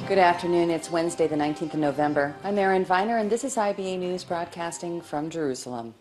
Good afternoon. It's Wednesday, the 19th of November. I'm Erin Viner, and this is IBA News broadcasting from Jerusalem.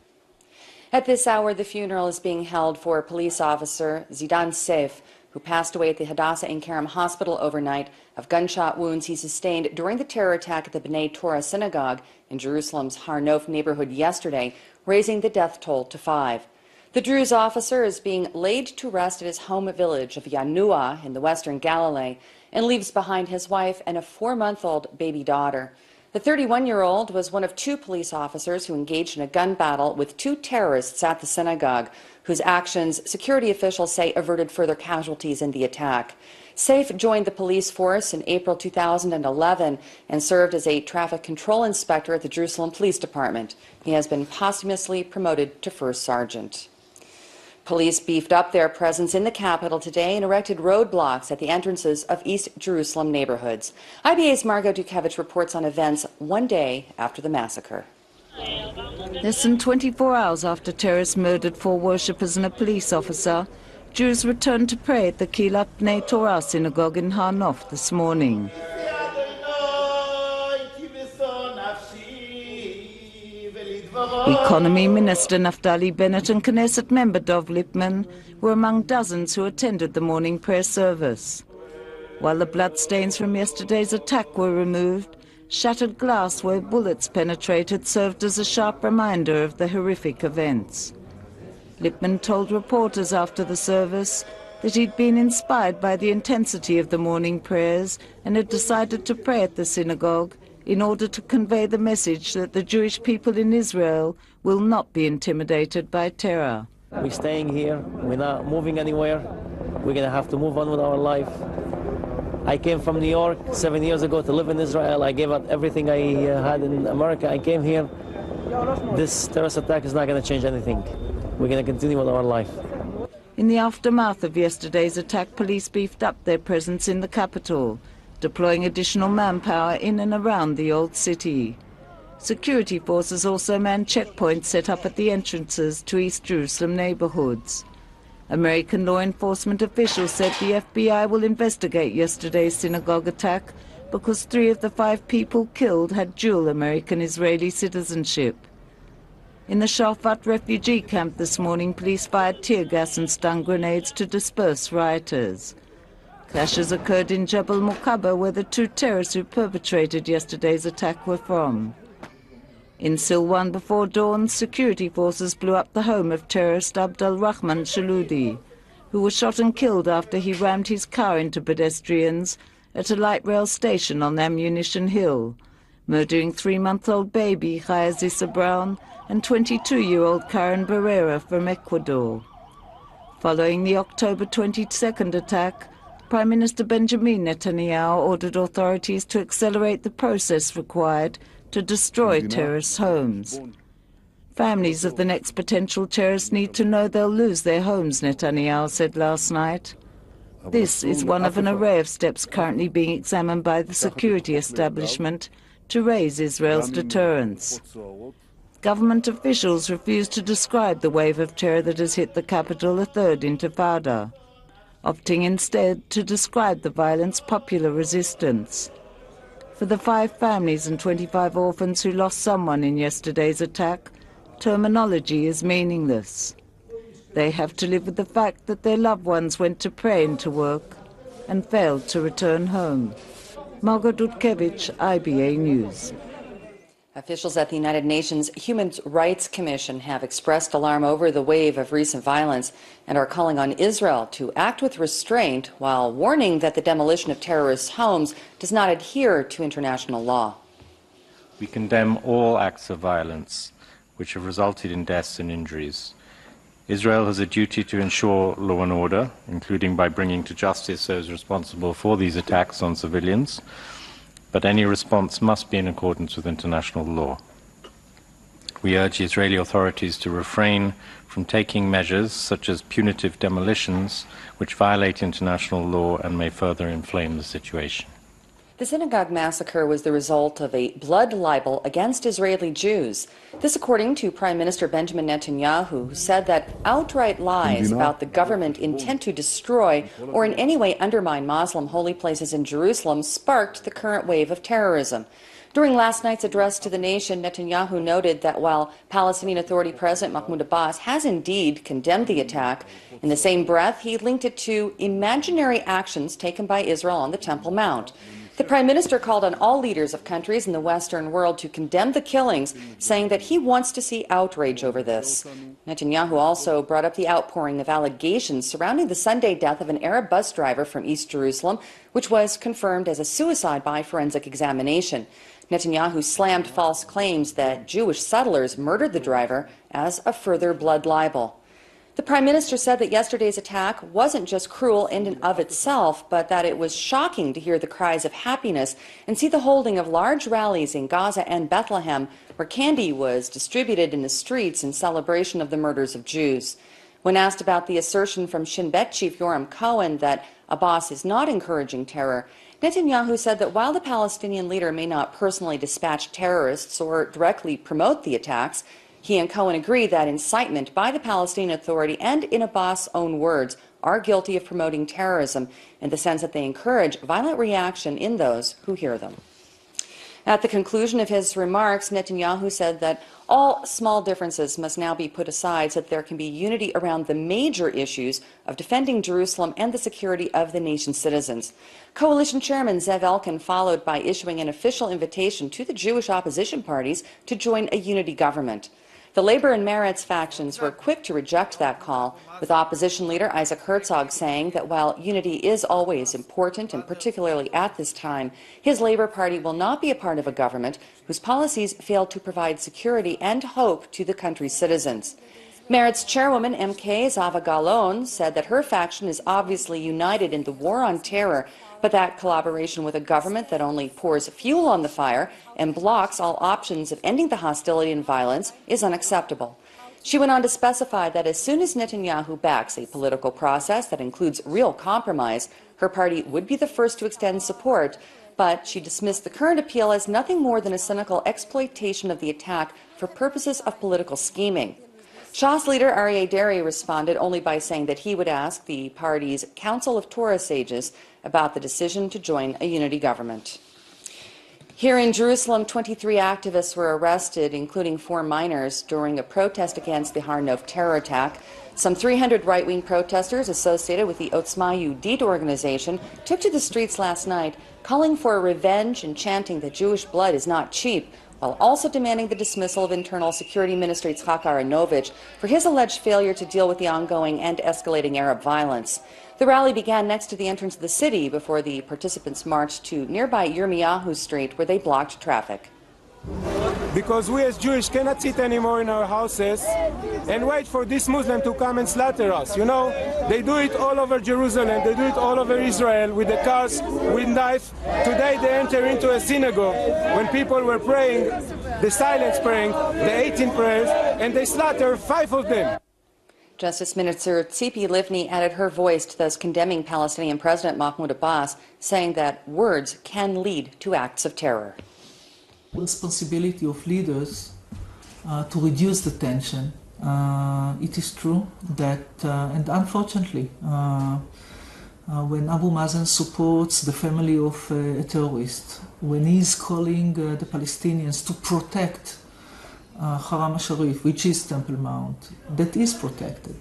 At this hour, the funeral is being held for police officer Zidan Seif, who passed away at the Hadassah Ein Kerem Hospital overnight of gunshot wounds he sustained during the terror attack at the B'nai Torah synagogue in Jerusalem's Har Nof neighborhood yesterday, raising the death toll to 5. The Druze officer is being laid to rest at his home village of Yanua in the western Galilee and leaves behind his wife and a 4-month-old baby daughter. The 31-year-old was one of 2 police officers who engaged in a gun battle with 2 terrorists at the synagogue, whose actions security officials say averted further casualties in the attack. Seif joined the police force in April 2011 and served as a traffic control inspector at the Jerusalem Police Department. He has been posthumously promoted to first sergeant. Police beefed up their presence in the capital today and erected roadblocks at the entrances of East Jerusalem neighborhoods. IBA's Margot Dukevich reports on events one day after the massacre. Less than 24 hours after terrorists murdered 4 worshippers and a police officer, Jews returned to pray at the Kilat B'nai Torah synagogue in Har Nof this morning. Economy Minister Naftali Bennett and Knesset member Dov Lipman were among dozens who attended the morning prayer service. While the bloodstains from yesterday's attack were removed, shattered glass where bullets penetrated served as a sharp reminder of the horrific events. Lipman told reporters after the service that he'd been inspired by the intensity of the morning prayers and had decided to pray at the synagogue in order to convey the message that the Jewish people in Israel will not be intimidated by terror. We're staying here, we're not moving anywhere, we're going to have to move on with our life. I came from New York 7 years ago to live in Israel. I gave up everything I had in America. I came here. This terrorist attack is not going to change anything. We're going to continue with our life. In the aftermath of yesterday's attack, police beefed up their presence in the capital, deploying additional manpower in and around the old city. Security forces also manned checkpoints set up at the entrances to East Jerusalem neighborhoods. American law enforcement officials said the FBI will investigate yesterday's synagogue attack because 3 of the 5 people killed had dual American-Israeli citizenship. In the Sharfat refugee camp this morning, police fired tear gas and stun grenades to disperse rioters. Clashes occurred in Jebel Mukaba, where the 2 terrorists who perpetrated yesterday's attack were from. In Silwan before dawn, security forces blew up the home of terrorist Abdul Rahman Shaludi, who was shot and killed after he rammed his car into pedestrians at a light rail station on Ammunition Hill, murdering 3-month-old baby Chaya Zissa Brown and 22-year-old Karen Barrera from Ecuador. Following the October 22nd attack, Prime Minister Benjamin Netanyahu ordered authorities to accelerate the process required to destroy terrorists' homes. Families of the next potential terrorists need to know they'll lose their homes, Netanyahu said last night. This is one of an array of steps currently being examined by the security establishment to raise Israel's deterrence. Government officials refuse to describe the wave of terror that has hit the capital, a 3rd intifada, opting instead to describe the violence popular resistance. For the 5 families and 25 orphans who lost someone in yesterday's attack, terminology is meaningless. They have to live with the fact that their loved ones went to pray and to work and failed to return home. Margot Dukevich, IBA News. Officials at the United Nations Human Rights Commission have expressed alarm over the wave of recent violence and are calling on Israel to act with restraint while warning that the demolition of terrorists' homes does not adhere to international law. We condemn all acts of violence which have resulted in deaths and injuries. Israel has a duty to ensure law and order, including by bringing to justice those responsible for these attacks on civilians, but any response must be in accordance with international law. We urge the Israeli authorities to refrain from taking measures such as punitive demolitions which violate international law and may further inflame the situation. The synagogue massacre was the result of a blood libel against Israeli Jews. This according to Prime Minister Benjamin Netanyahu, who said that outright lies about the government intent to destroy or in any way undermine Muslim holy places in Jerusalem sparked the current wave of terrorism. During last night's address to the nation, Netanyahu noted that while Palestinian Authority President Mahmoud Abbas has indeed condemned the attack, in the same breath he linked it to imaginary actions taken by Israel on the Temple Mount. The Prime Minister called on all leaders of countries in the Western world to condemn the killings, saying that he wants to see outrage over this. Netanyahu also brought up the outpouring of allegations surrounding the Sunday death of an Arab bus driver from East Jerusalem, which was confirmed as a suicide by forensic examination. Netanyahu slammed false claims that Jewish settlers murdered the driver as a further blood libel. The Prime Minister said that yesterday's attack wasn't just cruel in and of itself, but that it was shocking to hear the cries of happiness and see the holding of large rallies in Gaza and Bethlehem, where candy was distributed in the streets in celebration of the murders of Jews. When asked about the assertion from Shin Bet chief Yoram Cohen that Abbas is not encouraging terror, Netanyahu said that while the Palestinian leader may not personally dispatch terrorists or directly promote the attacks, he and Cohen agree that incitement by the Palestinian Authority and, in Abbas' own words, are guilty of promoting terrorism in the sense that they encourage violent reaction in those who hear them. At the conclusion of his remarks, Netanyahu said that all small differences must now be put aside so that there can be unity around the major issues of defending Jerusalem and the security of the nation's citizens. Coalition Chairman Zev Elkin followed by issuing an official invitation to the Jewish opposition parties to join a unity government. The Labor and Meretz factions were quick to reject that call, with opposition leader Isaac Herzog saying that while unity is always important, and particularly at this time, his Labor Party will not be a part of a government whose policies fail to provide security and hope to the country's citizens. Meretz chairwoman MK Zava Galon said that her faction is obviously united in the war on terror, but that collaboration with a government that only pours fuel on the fire and blocks all options of ending the hostility and violence is unacceptable. She went on to specify that as soon as Netanyahu backs a political process that includes real compromise, her party would be the first to extend support, but she dismissed the current appeal as nothing more than a cynical exploitation of the attack for purposes of political scheming. Shas leader Aryeh Deri responded only by saying that he would ask the party's Council of Torah sages about the decision to join a unity government. Here in Jerusalem, 23 activists were arrested, including 4 minors, during a protest against the Har Nov terror attack. Some 300 right-wing protesters associated with the Otzma Yehudit organization took to the streets last night, calling for revenge and chanting that Jewish blood is not cheap, while also demanding the dismissal of Internal Security Minister Yitzhak Aharonovich for his alleged failure to deal with the ongoing and escalating Arab violence. The rally began next to the entrance of the city before the participants marched to nearby Yirmiyahu Street, where they blocked traffic. Because we as Jewish cannot sit anymore in our houses and wait for this Muslim to come and slaughter us. You know, they do it all over Jerusalem, they do it all over Israel with the cars, with knives. Today they enter into a synagogue when people were praying, the silence praying, the 18 prayers, and they slaughter 5 of them. Justice Minister Tzipi Livni added her voice to those condemning Palestinian President Mahmoud Abbas, saying that words can lead to acts of terror. Responsibility of leaders to reduce the tension. It is true that, and unfortunately, when Abu Mazen supports the family of a terrorist, when he is calling the Palestinians to protect Haram Sharif, which is Temple Mount, that is protected.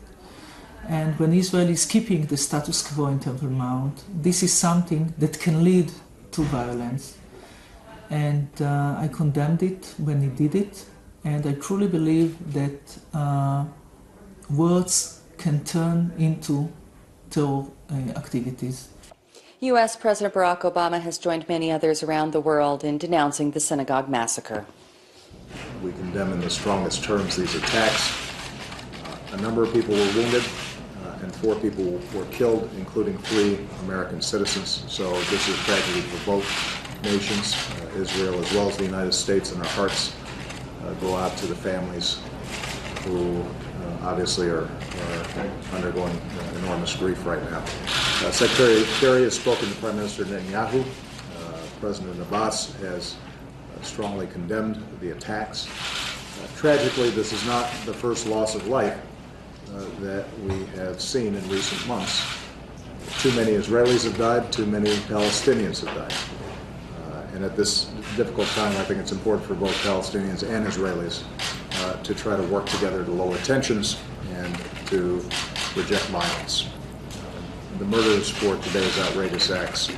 And when Israel is keeping the status quo in Temple Mount, this is something that can lead to violence. And I condemned it when he did it, and I truly believe that words can turn into terror activities. U.S. President Barack Obama has joined many others around the world in denouncing the synagogue massacre. We condemn in the strongest terms these attacks. A number of people were wounded and 4 people were killed, including 3 American citizens. So this is tragedy for both nations, Israel as well as the United States, and our hearts go out to the families who obviously are undergoing enormous grief right now. Secretary Kerry has spoken to Prime Minister Netanyahu. President Abbas has strongly condemned the attacks. Tragically, this is not the first loss of life that we have seen in recent months. Too many Israelis have died, too many Palestinians have died. And at this difficult time, I think it's important for both Palestinians and Israelis to try to work together to lower tensions and to reject violence. The murders for today's outrageous acts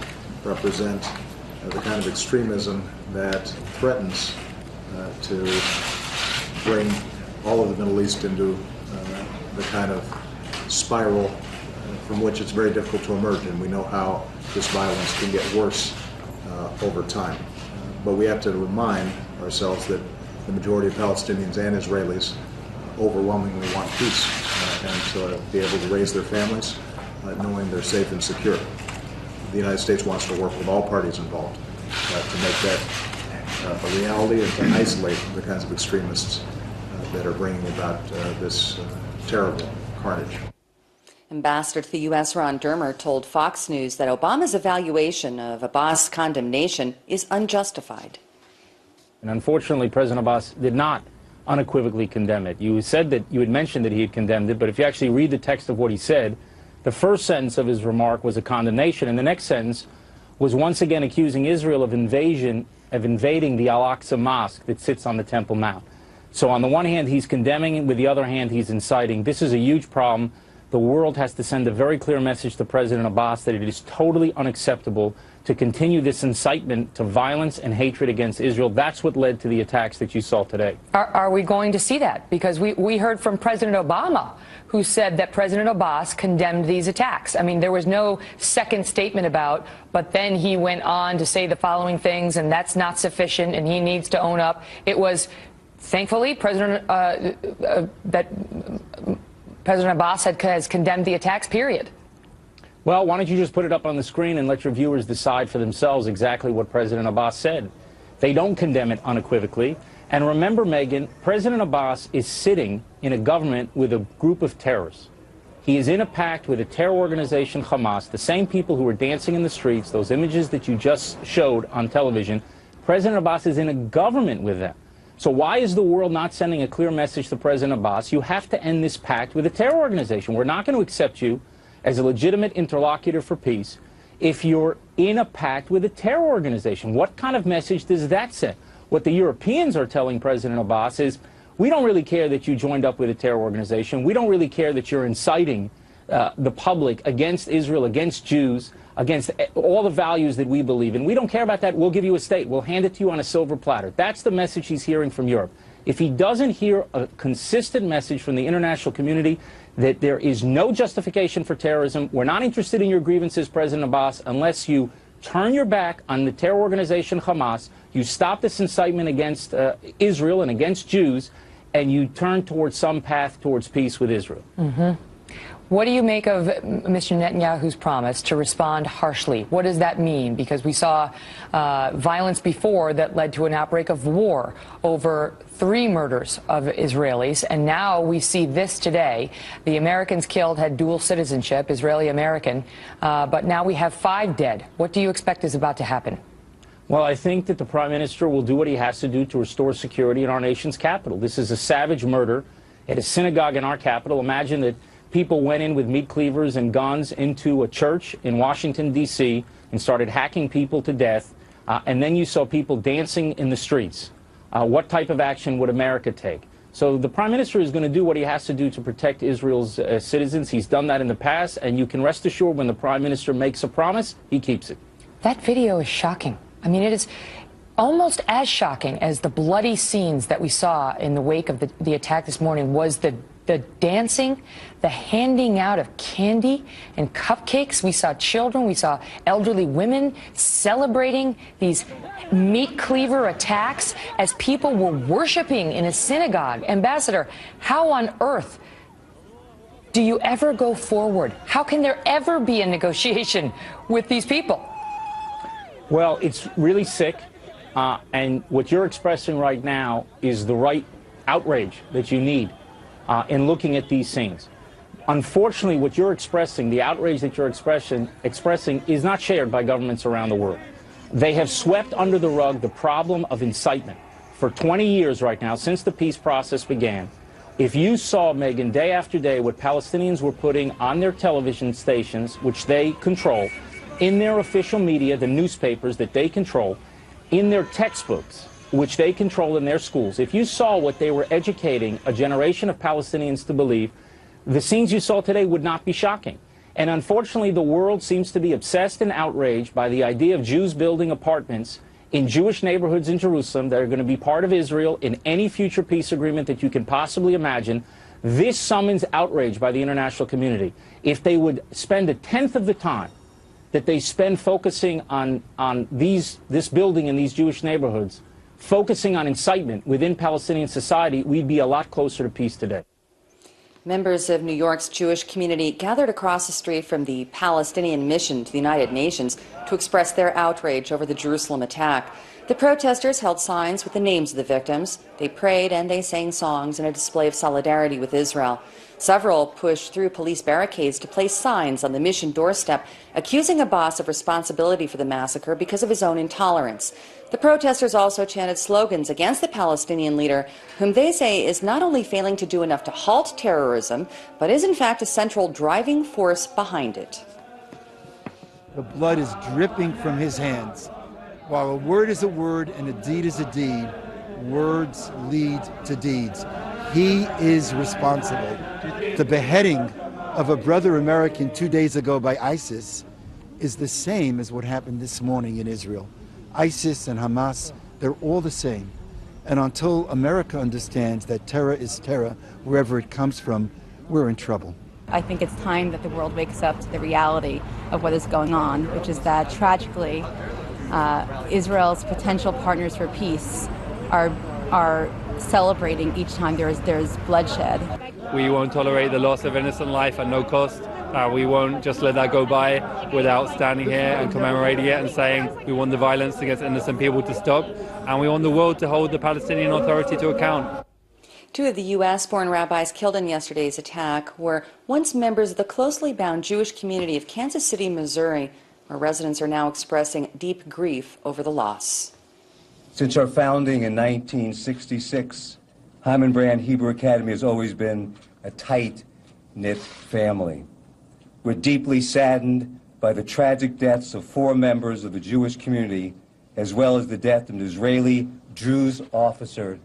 represent the kind of extremism that threatens to bring all of the Middle East into the kind of spiral from which it's very difficult to emerge, and we know how this violence can get worse over time. But we have to remind ourselves that the majority of Palestinians and Israelis overwhelmingly want peace and to be able to raise their families knowing they're safe and secure. The United States wants to work with all parties involved to make that a reality and to isolate the kinds of extremists that are bringing about this terrible carnage. Ambassador to the U.S. Ron Dermer told Fox News that Obama's evaluation of Abbas' condemnation is unjustified. And unfortunately, President Abbas did not unequivocally condemn it. You said that you had mentioned that he had condemned it, but if you actually read the text of what he said, the first sentence of his remark was a condemnation, and the next sentence was once again accusing Israel of invading the Al-Aqsa Mosque that sits on the Temple Mount. So on the one hand, he's condemning it, with the other hand, he's inciting. This is a huge problem. The world has to send a very clear message to President Abbas that it is totally unacceptable to continue this incitement to violence and hatred against Israel. That's what led to the attacks that you saw today. Are we going to see that? Because we heard from President Obama, who said that President Abbas condemned these attacks. I mean, there was no second statement about, but then he went on to say the following things, and that's not sufficient, and he needs to own up. It was, thankfully, President Abbas has condemned the attacks, period. Well, why don't you just put it up on the screen and let your viewers decide for themselves exactly what President Abbas said. They don't condemn it unequivocally. And remember, Megan, President Abbas is sitting in a government with a group of terrorists. He is in a pact with a terror organization, Hamas, the same people who were dancing in the streets, those images that you just showed on television. President Abbas is in a government with them. So why is the world not sending a clear message to President Abbas? You have to end this pact with a terror organization. We're not going to accept you as a legitimate interlocutor for peace if you're in a pact with a terror organization. What kind of message does that send? What the Europeans are telling President Abbas is, we don't really care that you joined up with a terror organization. We don't really care that you're inciting the public against Israel, against Jews, against all the values that we believe in. We don't care about that. We'll give you a state. We'll hand it to you on a silver platter. That's the message he's hearing from Europe. If he doesn't hear a consistent message from the international community that there is no justification for terrorism, we're not interested in your grievances, President Abbas, unless you turn your back on the terror organization Hamas, you stop this incitement against Israel and against Jews, and you turn towards some path towards peace with Israel. Mm-hmm. What do you make of Mr. Netanyahu's promise to respond harshly? What does that mean? Because we saw violence before that led to an outbreak of war over 3 murders of Israelis, and now we see this today. The Americans killed had dual citizenship, Israeli-American, but now we have 5 dead. What do you expect is about to happen? Well, I think that the Prime Minister will do what he has to do to restore security in our nation's capital. This is a savage murder at a synagogue in our capital. Imagine that people went in with meat cleavers and guns into a church in Washington, D.C., and started hacking people to death, and then you saw people dancing in the streets. What type of action would America take? So the Prime Minister is going to do what he has to do to protect Israel's citizens. He's done that in the past, and you can rest assured when the Prime Minister makes a promise, he keeps it. That video is shocking. I mean, it is almost as shocking as the bloody scenes that we saw in the wake of the attack this morning was the dancing, the handing out of candy and cupcakes. We saw children, we saw elderly women celebrating these meat cleaver attacks as people were worshiping in a synagogue. Ambassador, how on earth do you ever go forward? How can there ever be a negotiation with these people? Well, it's really sick, and what you're expressing right now is the right outrage that you need in looking at these scenes. Unfortunately, what you're expressing, the outrage that you're expressing is not shared by governments around the world. They have swept under the rug the problem of incitement for 20 years right now, since the peace process began. If you saw, Megan, day after day what Palestinians were putting on their television stations, which they control, in their official media, the newspapers that they control, in their textbooks, which they control in their schools, if you saw what they were educating a generation of Palestinians to believe, the scenes you saw today would not be shocking. And unfortunately, the world seems to be obsessed and outraged by the idea of Jews building apartments in Jewish neighborhoods in Jerusalem that are going to be part of Israel in any future peace agreement that you can possibly imagine. This summons outrage by the international community. If they would spend a tenth of the time that they spend focusing on this building in these Jewish neighborhoods, focusing on incitement within Palestinian society, we'd be a lot closer to peace today. Members of New York's Jewish community gathered across the street from the Palestinian mission to the United Nations to express their outrage over the Jerusalem attack. The protesters held signs with the names of the victims. They prayed and they sang songs in a display of solidarity with Israel. Several pushed through police barricades to place signs on the mission doorstep, accusing Abbas of responsibility for the massacre because of his own intolerance. The protesters also chanted slogans against the Palestinian leader, whom they say is not only failing to do enough to halt terrorism, but is in fact a central driving force behind it. The blood is dripping from his hands. While a word is a word and a deed is a deed, words lead to deeds. He is responsible. The beheading of a brother American 2 days ago by ISIS is the same as what happened this morning in Israel. ISIS and Hamas, they're all the same. And until America understands that terror is terror, wherever it comes from, we're in trouble. I think it's time that the world wakes up to the reality of what is going on, which is that tragically, Israel's potential partners for peace are celebrating each time there's bloodshed. We won't tolerate the loss of innocent life at no cost. We won't just let that go by without standing here and commemorating it and saying we want the violence against innocent people to stop, and we want the world to hold the Palestinian Authority to account. Two of the U.S.-born rabbis killed in yesterday's attack were once members of the closely bound Jewish community of Kansas City, Missouri, where residents are now expressing deep grief over the loss. Since our founding in 1966, Hyman Brand Hebrew Academy has always been a tight-knit family. We're deeply saddened by the tragic deaths of 4 members of the Jewish community, as well as the death of an Israeli Druze officer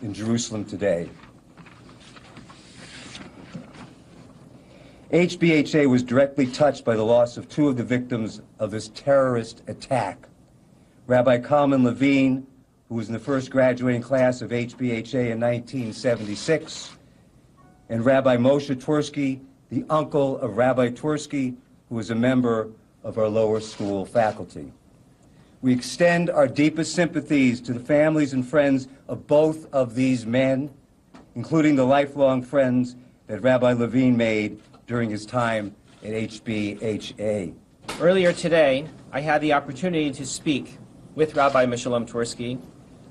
in Jerusalem today. HBHA was directly touched by the loss of 2 of the victims of this terrorist attack. Rabbi Kalman Levine, who was in the first graduating class of HBHA in 1976, and Rabbi Moshe Twersky, the uncle of Rabbi Twersky, who was a member of our lower school faculty. We extend our deepest sympathies to the families and friends of both of these men, including the lifelong friends that Rabbi Levine made during his time at HBHA. Earlier today, I had the opportunity to speak with Rabbi Mishalom Twersky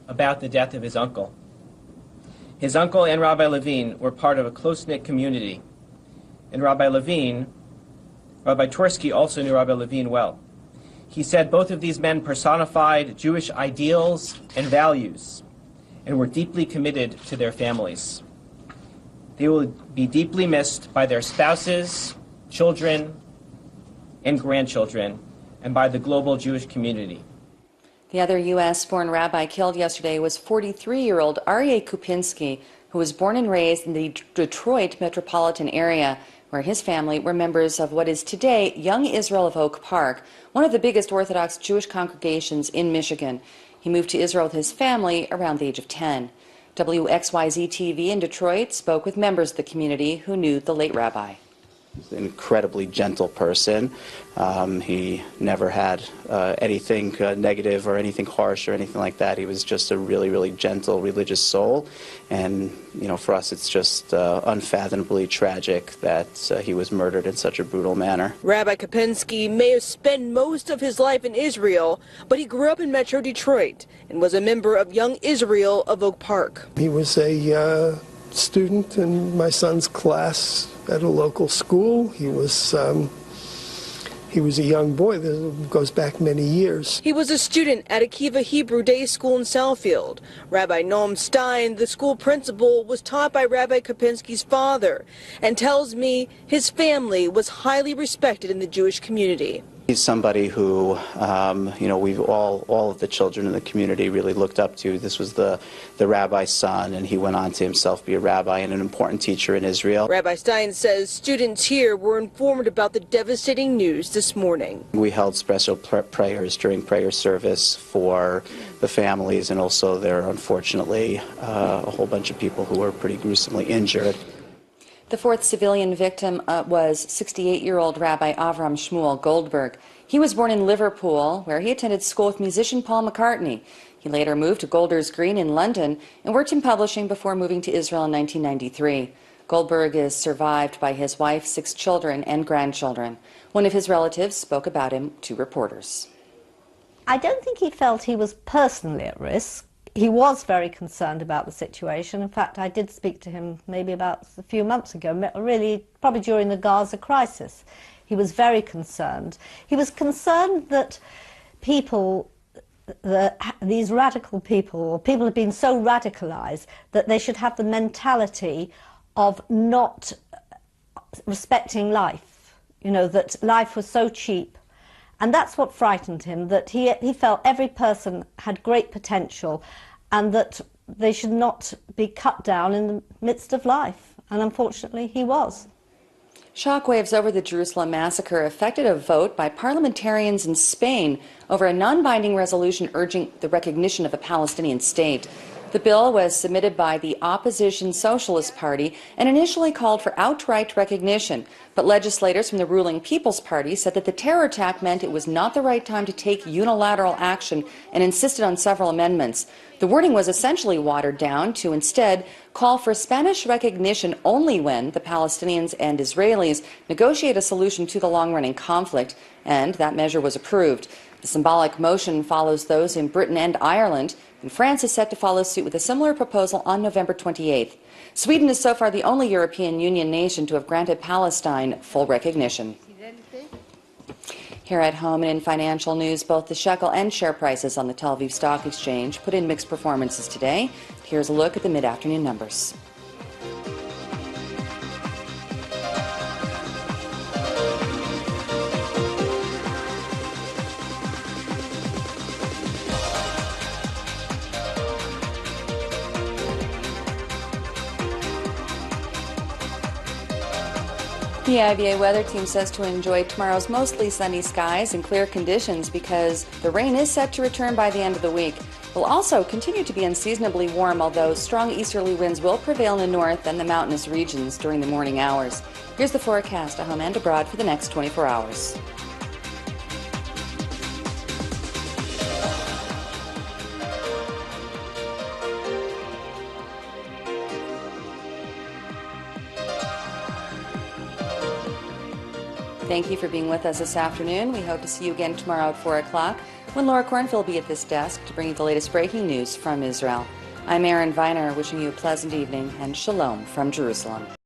about the death of his uncle. His uncle and Rabbi Levine were part of a close-knit community, and Rabbi Twersky also knew Rabbi Levine well. He said both of these men personified Jewish ideals and values and were deeply committed to their families. They will be deeply missed by their spouses, children, and grandchildren, and by the global Jewish community. The other U.S.-born rabbi killed yesterday was 43-year-old Aryeh Kupinski, who was born and raised in the Detroit metropolitan area, where his family were members of what is today Young Israel of Oak Park, one of the biggest Orthodox Jewish congregations in Michigan. He moved to Israel with his family around the age of 10. WXYZ-TV in Detroit spoke with members of the community who knew the late rabbi. He's an incredibly gentle person. He never had anything negative or anything harsh or anything like that. He was just a really, really gentle religious soul. And, you know, for us it's just unfathomably tragic that he was murdered in such a brutal manner. Rabbi Kupinski may have spent most of his life in Israel, but he grew up in Metro Detroit and was a member of Young Israel of Oak Park. He was a student in my son's class at a local school. He was he was a young boy. This goes back many years. He was a student at Akiva Hebrew Day School in Southfield. Rabbi Noam Stein, the school principal, was taught by Rabbi Kopinski's father and tells me his family was highly respected in the Jewish community. He's somebody who, we've all of the children in the community really looked up to. This was the rabbi's son, and he went on to himself be a rabbi and an important teacher in Israel. Rabbi Stein says students here were informed about the devastating news this morning. We held special prayers during prayer service for the families, and also there are unfortunately a whole bunch of people who were pretty gruesomely injured. The fourth civilian victim was 68-year-old Rabbi Avram Shmuel Goldberg. He was born in Liverpool, where he attended school with musician Paul McCartney. He later moved to Golders Green in London and worked in publishing before moving to Israel in 1993. Goldberg is survived by his wife, 6 children, and grandchildren. One of his relatives spoke about him to reporters. I don't think he felt he was personally at risk. He was very concerned about the situation. In fact, I did speak to him maybe about a few months ago, really probably during the Gaza crisis. He was very concerned. He was concerned that these radical people, or people have been so radicalized that they should have the mentality of not respecting life, that life was so cheap. And that's what frightened him, that he felt every person had great potential and that they should not be cut down in the midst of life. And unfortunately, he was. Shockwaves over the Jerusalem massacre affected a vote by parliamentarians in Spain over a non-binding resolution urging the recognition of a Palestinian state. The bill was submitted by the opposition Socialist Party and initially called for outright recognition, but legislators from the ruling People's Party said that the terror attack meant it was not the right time to take unilateral action and insisted on several amendments. The wording was essentially watered down to instead call for Spanish recognition only when the Palestinians and Israelis negotiate a solution to the long-running conflict, and that measure was approved. The symbolic motion follows those in Britain and Ireland, and France is set to follow suit with a similar proposal on November 28th. Sweden is so far the only European Union nation to have granted Palestine full recognition. Here at home and in financial news, both the shekel and share prices on the Tel Aviv Stock Exchange put in mixed performances today. Here's a look at the mid-afternoon numbers. The IBA weather team says to enjoy tomorrow's mostly sunny skies and clear conditions because the rain is set to return by the end of the week. Will also continue to be unseasonably warm, although strong easterly winds will prevail in the north and the mountainous regions during the morning hours. Here's the forecast at home and abroad for the next 24 hours. Thank you for being with us this afternoon. We hope to see you again tomorrow at 4 o'clock when Laura Kornfield will be at this desk to bring you the latest breaking news from Israel. I'm Erin Viner, wishing you a pleasant evening and shalom from Jerusalem.